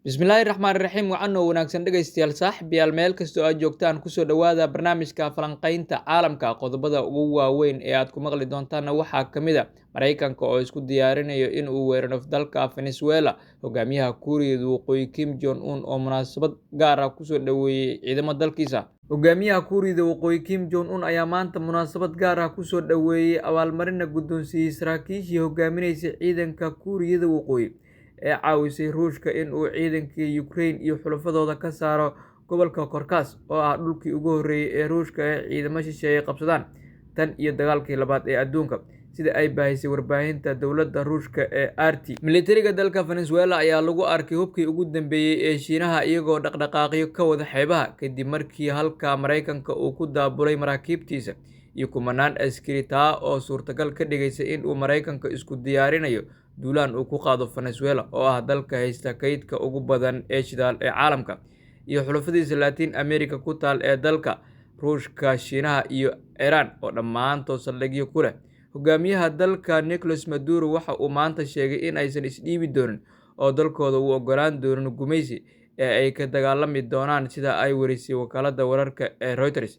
Bismillaahi Raxmaani Raxiim waxaan oo wanaagsan dhegaystayaal saaxiibayaal meel kastoo aad joogtaan kusoo dhawaada barnaamijka falanqaynta caalamka qodobada ugu waaweyn ee aad ku maqli doontaana waxaa ka mid a Mareykanka oo isku diyaarinayo in uu weeraro dalka Venezuela hogaamiyaha Kuuriyada Waqooyi Kim Jong-un oo munaasabad gaar ah kusoo dhaweeyay ciidamada dalkiisa. Hogaamiyaha Kuuriyada Waqooyi Kim Jong-un ayaa maanta munaasabad gaar ah kusoo dhaweeyay abaalmarina guddoonsiiyay saraakiishii hogaaminaysay ciidanka Kuuriyada Waqooyi ee caawisay Ruushka in uu ciidanka Ukraine iyo xulafadooda ka saaro gobolka Caucasus oo ah dhulkii ugu horreeyay ee Ruushka ee ciidamo shisheeye qabsadaan tan iyo dagaalkii labaad ee adduunka, sida ay baahisay warbaahinta dowladda Ruushka ee RT. Militariga dalka Venezuela ayaa lagu arkay hubkii ugu dambeeyay ee Shiinaha iyagoo dhaqdhaqaaqyo ka wada xeebaha kadib markii halka Mareykanka uu ku daabulay maraakiibtiisa iyo kumanaan askari taa oo suurtagal ka dhigaysa in uu Mareykanka isku diyaarinayo duulaan uu ku qaado Venezuela oo ah dalka haysta kaydka ugu badan ee shidaal ee caalamka, iyo xulafadiisa Latin America ku taal ee dalka Ruushka, Shiinaha iyo Iran oo dhammaantood saldhigyo ku leh. Hogaamiyaha dalka Nicolas Maduro waxa uu maanta sheegay in aysan isdhiibi doonin oo dalkooda u ogolaan doonin gumaysi ee ay ka dagaalami doonaan, sida ay warisay wakaaladda wararka ee Reuters.